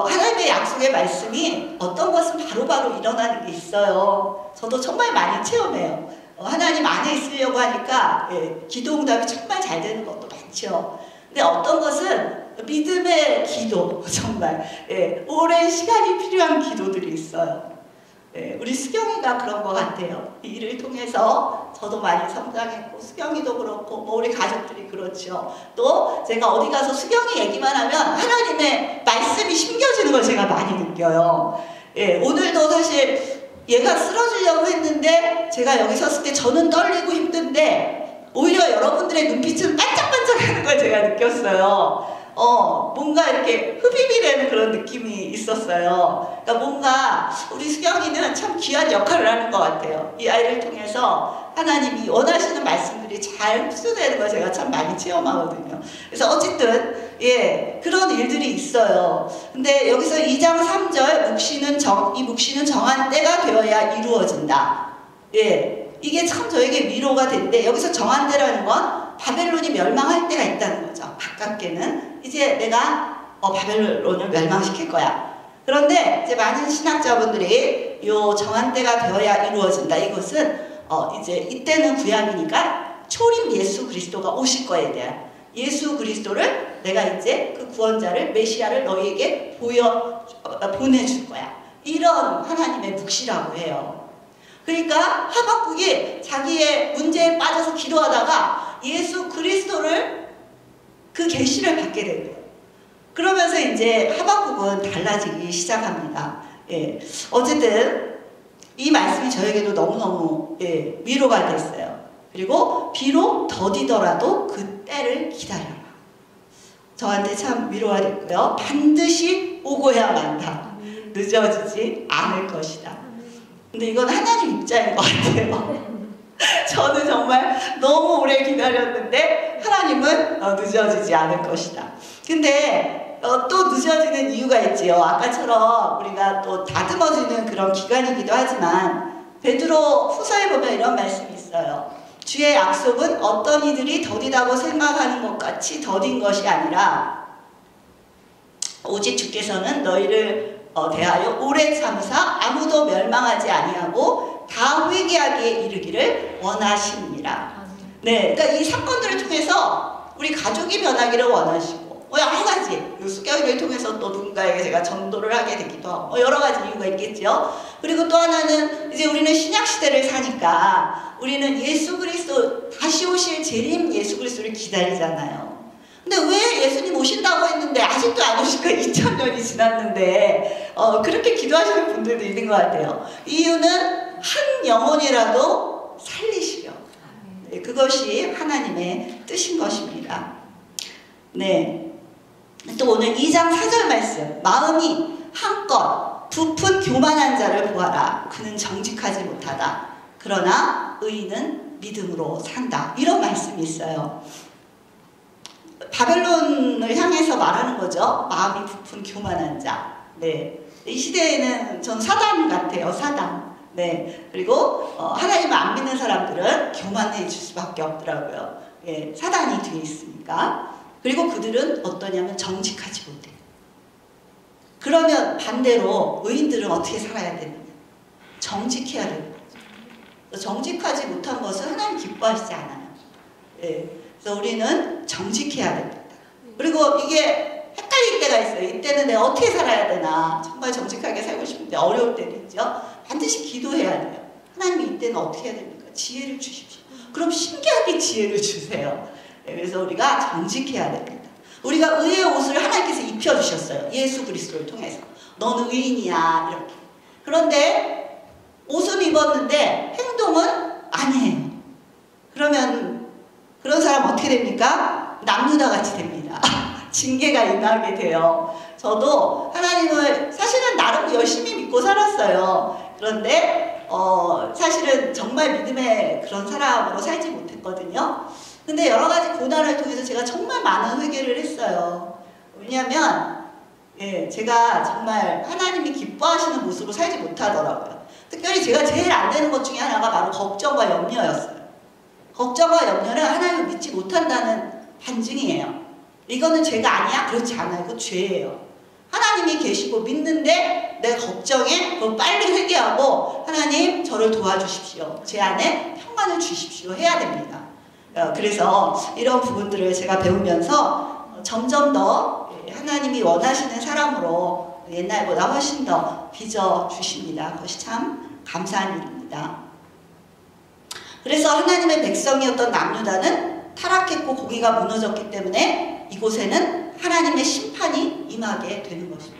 하나님의 약속의 말씀이 어떤 것은 바로바로 일어나는 게 있어요. 저도 정말 많이 체험해요. 하나님 안에 있으려고 하니까 기도응답이 정말 잘 되는 것도 많죠. 근데 어떤 것은 믿음의 기도 정말 오랜 시간이 필요한 기도들이 있어요. 우리 수경이가 그런 것 같아요. 이 일을 통해서 저도 많이 성장했고 수경이도 그렇고 뭐 우리 가족들이 그렇죠. 또 제가 어디 가서 수경이 얘기만 하면 하나님의 말씀이 심겨지는 걸 제가 많이 느껴요. 오늘도 사실 얘가 쓰러지려고 했는데 제가 여기 섰을 때 저는 떨리고 힘든데 오히려 여러분들의 눈빛은 반짝반짝하는 걸 제가 느꼈어요. 뭔가 이렇게 흡입이 되는 그런 느낌이 있었어요. 그러니까 뭔가 우리 수경이는 참 귀한 역할을 하는 것 같아요. 이 아이를 통해서 하나님이 원하시는 말씀들이 잘 흡수되는 걸 제가 참 많이 체험하거든요. 그래서 어쨌든 그런 일들이 있어요. 근데 여기서 2장 3절 이 묵시는 정한 때가 되어야 이루어진다. 이게 참 저에게 위로가 된데 여기서 정한 때라는 건 바벨론이 멸망할 때가 있다는 거죠. 가깝게는 이제 내가 바벨론을 멸망시킬 거야. 그런데 이제 많은 신학자분들이 요 정한 때가 되어야 이루어진다. 이것은 이제 이때는 구약이니까 초림 예수 그리스도가 오실 거에 대한 예수 그리스도를 내가 이제 그 구원자를 메시아를 너희에게 보내줄 거야. 이런 하나님의 묵시라고 해요. 그러니까 하박국이 자기의 문제에 빠져서 기도하다가 예수 그리스도를 그 계시를 받게 된 거예요. 그러면서 이제 하박국은 달라지기 시작합니다. 어쨌든 이 말씀이 저에게도 너무너무 위로가 됐어요. 그리고 비록 더디더라도 그 때를 기다려라. 저한테 참 위로가 됐고요. 반드시 오고야 만다. 늦어지지 않을 것이다. 근데 이건 하나님 입장인 것 같아요. 저는 정말 너무 오래 기다렸는데 하나님은 늦어지지 않을 것이다. 근데 또 늦어지는 이유가 있지요. 아까처럼 우리가 또 다듬어지는 그런 기간이기도 하지만 베드로 후서에 보면 이런 말씀이 있어요. 주의 약속은 어떤 이들이 더디다고 생각하는 것 같이 더딘 것이 아니라 오직 주께서는 너희를 대하여 오래 참으사 아무도 멸망하지 아니하고 다 회개하기에 이르기를 원하십니다. 네, 그러니까 이 사건들을 통해서 우리 가족이 변하기를 원하시고 여러 가지 수경이를 통해서 또 누군가에게 제가 전도를 하게 되기도 하고 여러 가지 이유가 있겠죠. 그리고 또 하나는 이제 우리는 신약 시대를 사니까 우리는 예수 그리스도 다시 오실 재림 예수 그리스도를 기다리잖아요. 근데 왜 예수님 오신다고 했는데 아직도 안 오실까? 2000년이 지났는데 그렇게 기도하시는 분들도 있는 것 같아요. 이유는 한 영혼이라도 살리시려. 네, 그것이 하나님의 뜻인 것입니다. 네. 또 오늘 2장 4절 말씀. 마음이 한껏 부푼 교만한 자를 보아라. 그는 정직하지 못하다. 그러나 의인은 믿음으로 산다. 이런 말씀이 있어요. 바벨론을 향해서 말하는 거죠. 마음이 부푼 교만한 자. 네. 이 시대에는 전 사단 같아요. 사단. 네. 그리고 하나님을 안 믿는 사람들은 교만해질 수밖에 없더라고요. 예, 사단이 뒤에 있으니까. 그리고 그들은 어떠냐면 정직하지 못해요. 그러면 반대로 의인들은 어떻게 살아야 되느냐? 정직해야 되는 거죠. 정직하지 못한 것을 하나님 기뻐하시지 않아요. 예. 그래서 우리는 정직해야 됩니다. 그리고 이게 헷갈릴 때가 있어요. 이때는 내가 어떻게 살아야 되나. 정말 정직하게 살고 싶은데 어려울 때도 있죠. 반드시 기도해야 돼요. 하나님이 이때는 어떻게 해야 됩니까? 지혜를 주십시오. 그럼 신기하게 지혜를 주세요. 그래서 우리가 정직해야 됩니다. 우리가 의의 옷을 하나님께서 입혀주셨어요. 예수 그리스도를 통해서. 너는 의인이야. 이렇게. 그런데 옷은 입었는데 행동은 아니에요. 그러면 그런 사람 어떻게 됩니까? 남유다 같이 됩니다. 징계가 임하게 돼요. 저도 하나님을 사실은 나름 열심히 믿고 살았어요. 그런데 사실은 정말 믿음의 그런 사람으로 살지 못했거든요. 근데 여러 가지 고난을 통해서 제가 정말 많은 회개를 했어요. 왜냐하면 제가 정말 하나님이 기뻐하시는 모습으로 살지 못하더라고요. 특별히 제가 제일 안 되는 것 중에 하나가 바로 걱정과 염려였어요. 걱정과 염려는 하나님을 믿지 못한다는 반증이에요. 이거는 죄가 아니야? 그렇지 않아요. 그거 죄예요. 하나님이 계시고 믿는데 내 걱정에 그거 빨리 회개하고 하나님 저를 도와주십시오. 제 안에 평안을 주십시오. 해야 됩니다. 그래서 이런 부분들을 제가 배우면서 점점 더 하나님이 원하시는 사람으로 옛날보다 훨씬 더 빚어주십니다. 그것이 참 감사한 일입니다. 그래서 하나님의 백성이었던 남유다는 타락했고 고기가 무너졌기 때문에 이곳에는 하나님의 심판이 임하게 되는 것입니다.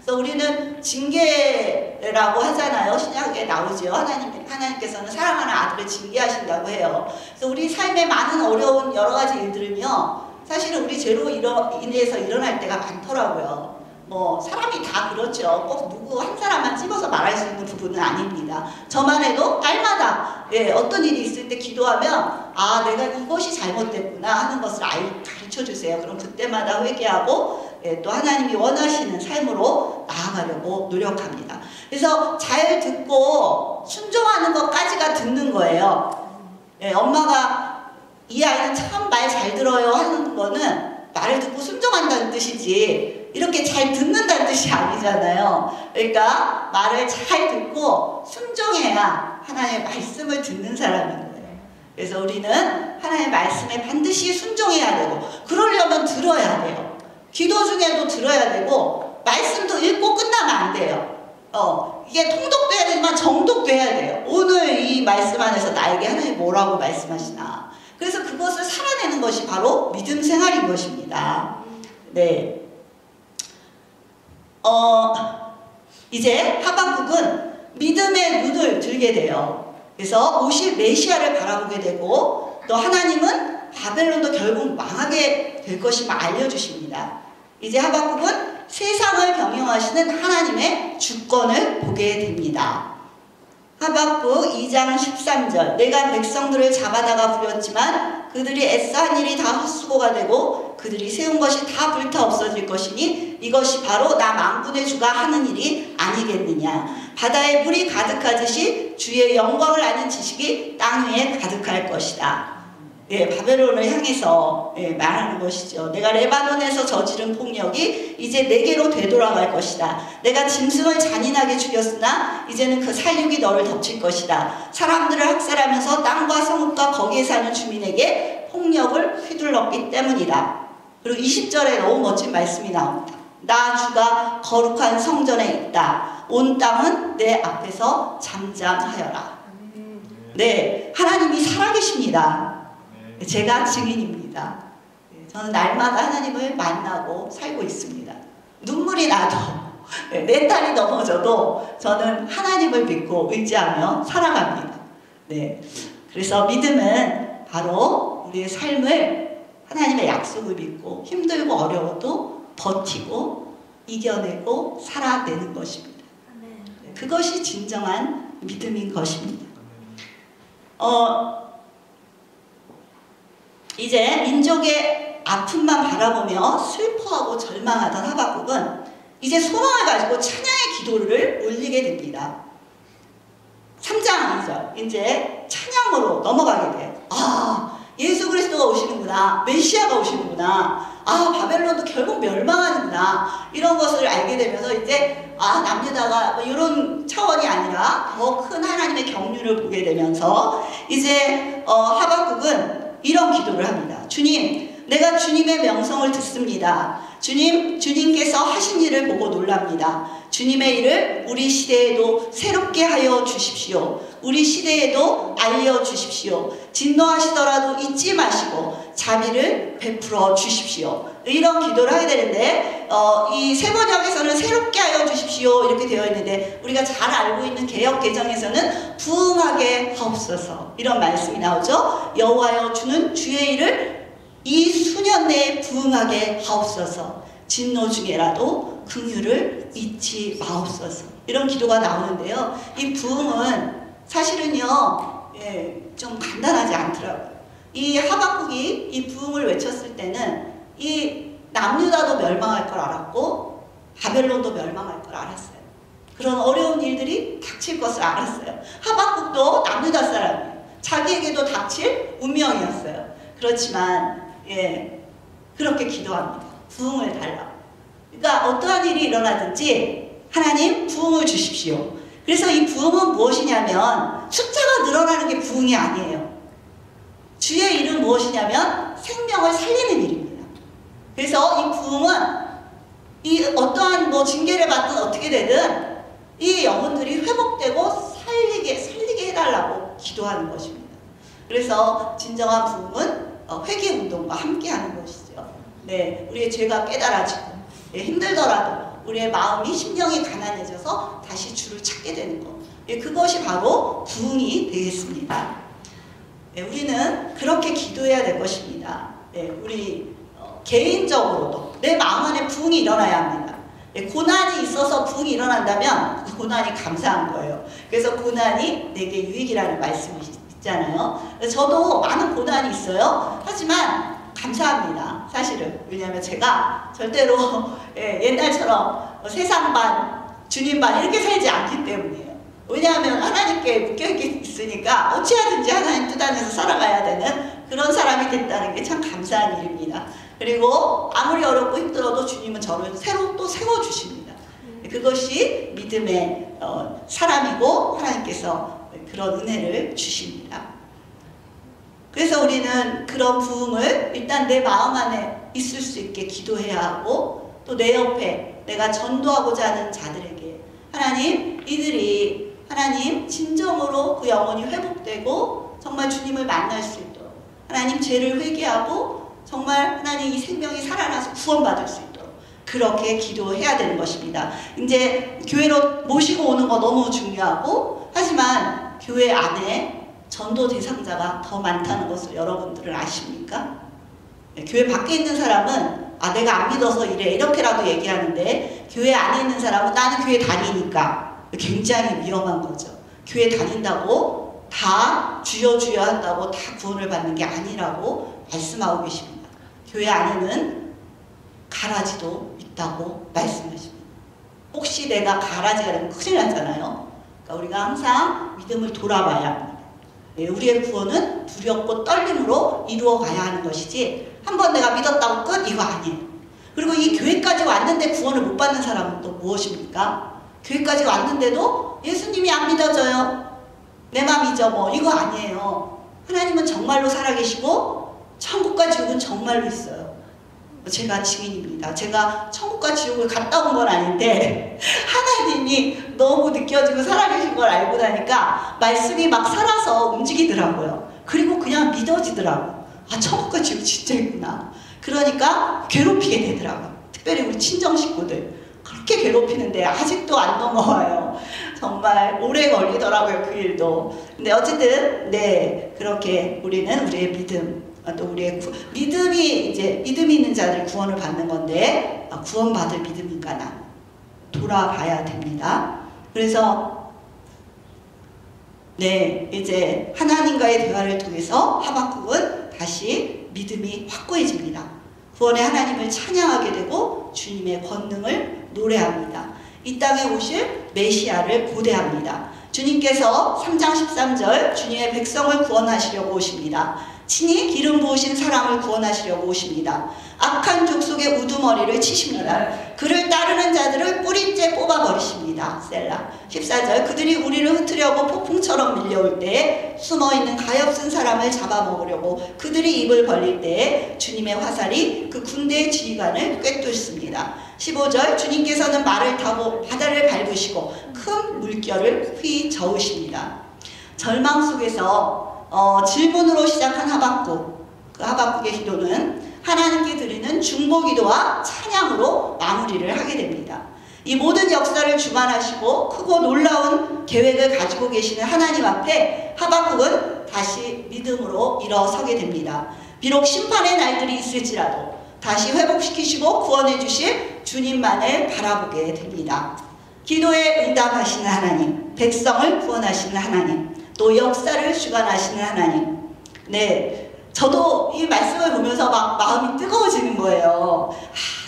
그래서 우리는 징계라고 하잖아요. 신약에 나오죠. 하나님께서는 사랑하는 아들을 징계하신다고 해요. 그래서 우리 삶에 많은 어려운 여러 가지 일들은요. 사실은 우리 죄로 인해서 일어날 때가 많더라고요. 뭐 사람이 다 그렇죠. 꼭 누구 한 사람만 집어서 말할 수 있는 부분은 아닙니다. 저만 해도 날마다 어떤 일이 있을 때 기도하면 아 내가 이것이 잘못됐구나 하는 것을 가르쳐 주세요. 그럼 그때마다 회개하고 또 하나님이 원하시는 삶으로 나아가려고 노력합니다. 그래서 잘 듣고 순종하는 것까지가 듣는 거예요. 엄마가 이 아이는 참 말 잘 들어요 하는 거는 말을 듣고 순종한다는 뜻이지 이렇게 잘 듣는다는 뜻이 아니잖아요. 그러니까 말을 잘 듣고 순종해야 하나님의 말씀을 듣는 사람인 거예요. 그래서 우리는 하나님의 말씀에 반드시 순종해야 되고 그러려면 들어야 돼요. 기도 중에도 들어야 되고 말씀도 읽고 끝나면 안 돼요. 이게 통독돼야 되지만 정독돼야 돼요. 오늘 이 말씀 안에서 나에게 하나님 뭐라고 말씀하시나. 그래서 그것을 살아내는 것이 바로 믿음 생활인 것입니다. 네. 이제 하박국은 믿음의 눈을 들게 돼요. 그래서 오실 메시아를 바라보게 되고 또 하나님은 바벨론도 결국 망하게 될 것임을 알려주십니다. 이제 하박국은 세상을 명령하시는 하나님의 주권을 보게 됩니다. 하박국 2장 13절 내가 백성들을 잡아다가 부렸지만 그들이 애써한 일이 다 헛수고가 되고 그들이 세운 것이 다 불타 없어질 것이니 이것이 바로 나 만군의 주가 하는 일이 아니겠느냐. 바다에 물이 가득하듯이 주의 영광을 아는 지식이 땅 위에 가득할 것이다. 예, 바벨론을 향해서 말하는 것이죠. 내가 레바논에서 저지른 폭력이 이제 내게로 되돌아갈 것이다. 내가 짐승을 잔인하게 죽였으나 이제는 그 살육이 너를 덮칠 것이다. 사람들을 학살하면서 땅과 성읍과 거기에 사는 주민에게 폭력을 휘둘렀기 때문이다. 그리고 20절에 너무 멋진 말씀이 나옵니다. 나 주가 거룩한 성전에 있다. 온 땅은 내 앞에서 잠잠하여라. 네, 하나님이 살아계십니다. 제가 증인입니다. 저는 날마다 하나님을 만나고 살고 있습니다. 눈물이 나도 내 딸이 넘어져도 저는 하나님을 믿고 의지하며 살아갑니다. 네, 그래서 믿음은 바로 우리의 삶을 하나님의 약속을 믿고 힘들고 어려워도 버티고 이겨내고 살아내는 것입니다. 그것이 진정한 믿음인 것입니다. 이제 민족의 아픔만 바라보며 슬퍼하고 절망하던 하박국은 이제 소망을 가지고 찬양의 기도를 올리게 됩니다. 3장 2절 이제 찬양으로 넘어가게 돼요. 아, 예수 그리스도가 오시는구나. 메시아가 오시는구나. 아, 바벨론도 결국 멸망하는구나. 이런 것을 알게 되면서 이제 남유다가 뭐 이런 차원이 아니라 더 큰 하나님의 경륜을 보게 되면서 이제 하박국은 이런 기도를 합니다. 주님, 내가 주님의 명성을 듣습니다. 주님께서 하신 일을 보고 놀랍니다. 주님의 일을 우리 시대에도 새롭게 하여 주십시오. 우리 시대에도 알려주십시오. 진노하시더라도 잊지 마시고 자비를 베풀어 주십시오. 이런 기도를 하게 되는데 이 세번역에서는 새롭게 하여 주십시오 이렇게 되어 있는데 우리가 잘 알고 있는 개역 개정에서는 부응하게 하옵소서 이런 말씀이 나오죠. 여호와여 주는 주의 일을 이 수년 내에 부응하게 하옵소서. 진노 중에라도 긍휼을 잊지 마옵소서. 이런 기도가 나오는데요. 이 부응은 사실은요, 좀 간단하지 않더라고요. 이 하박국이 이 부응을 외쳤을 때는 이 남유다도 멸망할 걸 알았고 바벨론도 멸망할 걸 알았어요. 그런 어려운 일들이 닥칠 것을 알았어요. 하박국도 남유다 사람이에요. 자기에게도 닥칠 운명이었어요. 그렇지만 그렇게 기도합니다. 부응을 달라고. 그러니까 어떠한 일이 일어나든지 하나님 부응을 주십시오. 그래서 이 부응은 무엇이냐면 숫자가 늘어나는 게 부응이 아니에요. 주의 일은 무엇이냐면 생명을 살리는 일입니다. 그래서 이 부응은 이 어떠한 뭐 징계를 받든 어떻게 되든 이 영혼들이 회복되고 살리게 해달라고 기도하는 것입니다. 그래서 진정한 부응은 회개운동과 함께하는 것이죠. 네, 우리의 죄가 깨달아지고 힘들더라도 우리의 마음이 심령이 가난해져서 다시 주를 찾게 되는 것. 그것이 바로 부응이 되겠습니다. 우리는 그렇게 기도해야 될 것입니다. 우리 개인적으로도 내 마음 안에 부응이 일어나야 합니다. 고난이 있어서 부응이 일어난다면 그 고난이 감사한 거예요. 그래서 고난이 내게 유익이라는 말씀이 있잖아요. 저도 많은 고난이 있어요. 하지만 감사합니다. 사실은. 왜냐하면 제가 절대로 옛날처럼 세상 반, 주님 반 이렇게 살지 않기 때문이에요. 왜냐하면 하나님께 묶여있으니까 어찌하든지 하나님 뜻 안에서 살아가야 되는 그런 사람이 됐다는 게 참 감사한 일입니다. 그리고 아무리 어렵고 힘들어도 주님은 저를 새로 또 세워주십니다. 그것이 믿음의 사람이고 하나님께서 그런 은혜를 주십니다. 그래서 우리는 그런 부흥을 일단 내 마음 안에 있을 수 있게 기도해야 하고 또 내 옆에 내가 전도하고자 하는 자들에게 하나님 이들이 하나님 진정으로 그 영혼이 회복되고 정말 주님을 만날 수 있도록 하나님 죄를 회개하고 정말 하나님 이 생명이 살아나서 구원받을 수 있도록 그렇게 기도해야 되는 것입니다. 이제 교회로 모시고 오는 거 너무 중요하고 하지만 교회 안에 전도 대상자가 더 많다는 것을 여러분들은 아십니까? 교회 밖에 있는 사람은 아 내가 안 믿어서 이래 이렇게라도 얘기하는데, 교회 안에 있는 사람은 나는 교회 다니니까, 굉장히 위험한 거죠. 교회 다닌다고 다 주여 주여 한다고 다 구원을 받는 게 아니라고 말씀하고 계십니다. 교회 안에는 가라지도 있다고 말씀하십니다. 혹시 내가 가라지가 되면 큰일 나잖아요. 그러니까 우리가 항상 믿음을 돌아봐야 합니다. 우리의 구원은 두렵고 떨림으로 이루어가야 하는 것이지, 한번 내가 믿었다고 끝? 이거 아니에요. 그리고 이 교회까지 왔는데 구원을 못 받는 사람은 또 무엇입니까? 교회까지 왔는데도 예수님이 안 믿어져요. 내 맘이죠 뭐, 이거 아니에요. 하나님은 정말로 살아계시고 천국과 지옥은 정말로 있어요. 제가 증인입니다. 제가 천국과 지옥을 갔다 온 건 아닌데 하나님이 너무 느껴지고 살아계신 걸 알고 나니까 말씀이 막 살아서 움직이더라고요. 그리고 그냥 믿어지더라고요. 아, 천국과 지옥 진짜 있구나. 그러니까 괴롭히게 되더라고요. 특별히 우리 친정 식구들 그렇게 괴롭히는데 아직도 안 넘어와요. 정말 오래 걸리더라고요, 그 일도. 근데 어쨌든 네, 그렇게 우리는 우리의 믿음, 또 우리의 믿음이 이제 믿음이 있는 자들 구원을 받는 건데, 구원받을 믿음인가 나 돌아봐야 됩니다. 그래서 네, 이제 하나님과의 대화를 통해서 하박국은 다시 믿음이 확고해집니다. 구원의 하나님을 찬양하게 되고 주님의 권능을 노래합니다. 이 땅에 오실 메시아를 고대합니다. 주님께서 3장 13절 주님의 백성을 구원하시려고 오십니다. 친히 기름 부으신 사람을 구원하시려고 오십니다. 악한 족속의 우두머리를 치십니다. 그를 따르는 자들을 뿌리째 뽑아버리십니다. 셀라. 14절 그들이 우리를 흩으려고 폭풍처럼 밀려올 때에 숨어있는 가엾은 사람을 잡아먹으려고 그들이 입을 벌릴 때에 주님의 화살이 그 군대의 지휘관을 꿰뚫습니다. 15절 주님께서는 말을 타고 바다를 밟으시고 큰 물결을 휘 저으십니다. 절망 속에서 질문으로 시작한 하박국, 그 하박국의 기도는 하나님께 드리는 중보기도와 찬양으로 마무리를 하게 됩니다. 이 모든 역사를 주관하시고 크고 놀라운 계획을 가지고 계시는 하나님 앞에 하박국은 다시 믿음으로 일어서게 됩니다. 비록 심판의 날들이 있을지라도 다시 회복시키시고 구원해 주실 주님만을 바라보게 됩니다. 기도에 응답하시는 하나님, 백성을 구원하시는 하나님, 또 역사를 주관하시는 하나님. 네, 저도 이 말씀을 보면서 막 마음이 뜨거워지는 거예요.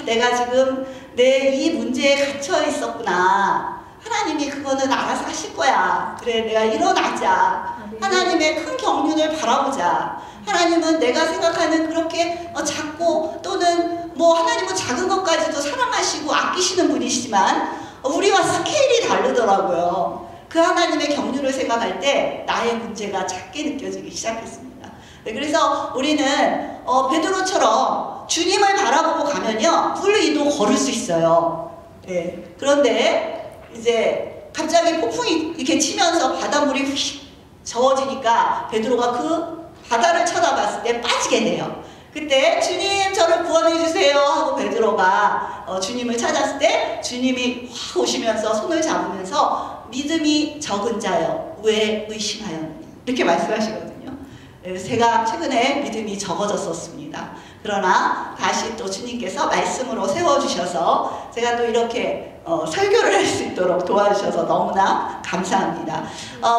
내가 지금 내 이 문제에 갇혀 있었구나. 하나님이 그거는 알아서 하실 거야. 그래, 내가 일어나자. 하나님의 큰 경륜을 바라보자. 하나님은 내가 생각하는 그렇게 작고 또는 뭐 하나님은 작은 것까지도 사랑하시고 아끼시는 분이시지만 우리와 스케일이 다르더라고요. 그 하나님의 경륜을 생각할 때 나의 문제가 작게 느껴지기 시작했습니다. 네, 그래서 우리는 베드로처럼 주님을 바라보고 가면요 불이도 걸을 수 있어요. 네, 그런데 이제 갑자기 폭풍이 이렇게 치면서 바닷물이 휙 저어지니까 베드로가 그 바다를 쳐다봤을 때 빠지게 돼요. 그때 주님 저를 구원해 주세요 하고 베드로가 주님을 찾았을 때 주님이 확 오시면서 손을 잡으면서 믿음이 적은 자여 왜 의심하였느냐 이렇게 말씀하시거든요. 제가 최근에 믿음이 적어졌었습니다. 그러나 다시 또 주님께서 말씀으로 세워주셔서 제가 또 이렇게 설교를 할 수 있도록 도와주셔서 너무나 감사합니다.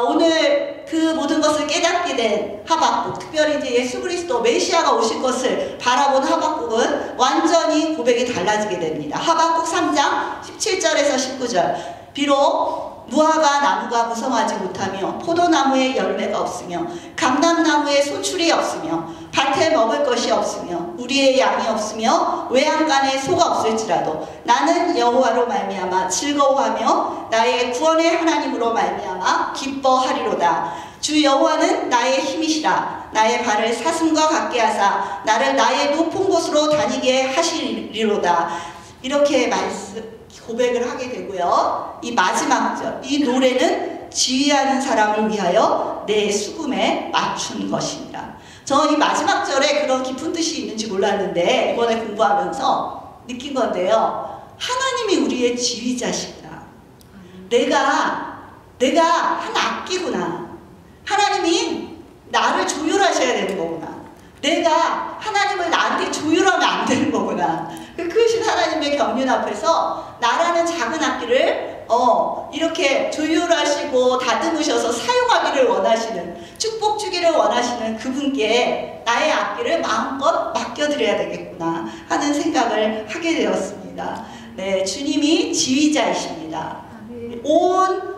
오늘 그 모든 것을 깨닫게 된 하박국, 특별히 이제 예수 그리스도 메시아가 오실 것을 바라본 하박국은 완전히 고백이 달라지게 됩니다. 하박국 3장 17절에서 19절 비록 무화과 나무가 무성하지 못하며 포도나무에 열매가 없으며 감람나무에 소출이 없으며 밭에 먹을 것이 없으며 우리의 양이 없으며 외양간에 소가 없을지라도 나는 여호와로 말미암아 즐거워하며 나의 구원의 하나님으로 말미암아 기뻐하리로다. 주 여호와는 나의 힘이시라. 나의 발을 사슴과 같게 하사 나를 나의 높은 곳으로 다니게 하시리로다. 이렇게 고백을 하게 되고요. 이 마지막 절, 이 노래는 지휘하는 사람을 위하여 내 수금에 맞춘 것입니다. 저 이 마지막 절에 그런 깊은 뜻이 있는지 몰랐는데 이번에 공부하면서 느낀 건데요. 하나님이 우리의 지휘자시구나. 내가 한 악기구나. 하나님이 나를 조율하셔야 되는 거구나. 내가 하나님을 나한테 조율하면 안 되는 거구나. 그 크신 하나님의 경륜 앞에서 나라는 작은 악기를 이렇게 조율하시고 다듬으셔서 사용하기를 원하시는, 축복 주기를 원하시는 그분께 나의 악기를 마음껏 맡겨드려야 되겠구나 하는 생각을 하게 되었습니다. 네, 주님이 지휘자이십니다. 온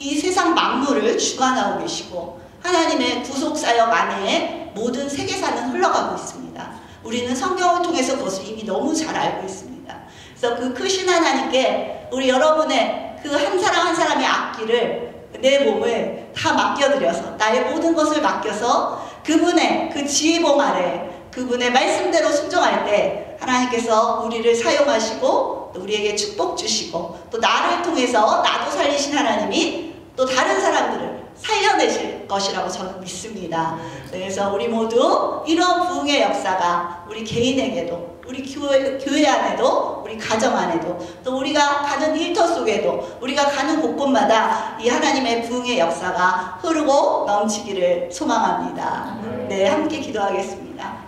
이 세상 만물을 주관하고 계시고 하나님의 구속사역 안에 모든 세계사는 흘러가고 있습니다. 우리는 성경을 통해서 그것을 이미 너무 잘 알고 있습니다. 그래서 그 크신 하나님께 우리 여러분의 그 한 사람 한 사람의 악기를, 내 몸을 다 맡겨드려서, 나의 모든 것을 맡겨서 그분의 그 지휘봉 아래 그분의 말씀대로 순종할 때 하나님께서 우리를 사용하시고 또 우리에게 축복 주시고 또 나를 통해서 나도 살리신 하나님이 또 다른 사람들을 살려내실 것이라고 저는 믿습니다. 그래서 우리 모두 이런 부흥의 역사가 우리 개인에게도, 우리 교회 안에도, 우리 가정 안에도, 또 우리가 가는 일터 속에도, 우리가 가는 곳곳마다 이 하나님의 부흥의 역사가 흐르고 넘치기를 소망합니다. 네, 함께 기도하겠습니다.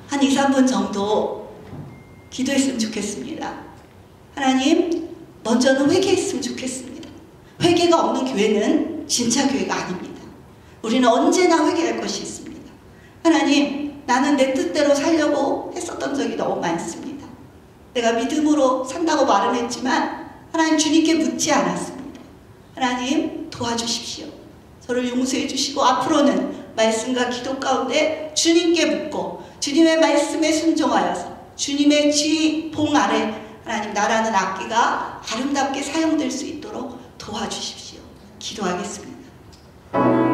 한 2, 3분 정도 기도했으면 좋겠습니다. 하나님, 먼저는 회개했으면 좋겠습니다. 회개가 없는 교회는 진짜 교회가 아닙니다. 우리는 언제나 회개할 것이 있습니다. 하나님, 나는 내 뜻대로 살려고 했었던 적이 너무 많습니다. 내가 믿음으로 산다고 말은 했지만 하나님, 주님께 묻지 않았습니다. 하나님, 도와주십시오. 저를 용서해 주시고 앞으로는 말씀과 기도 가운데 주님께 묻고 주님의 말씀에 순종하여서 주님의 지휘봉 아래 하나님, 나라는 악기가 아름답게 사용될 수 있도록 도와주십시오. 기도하겠습니다.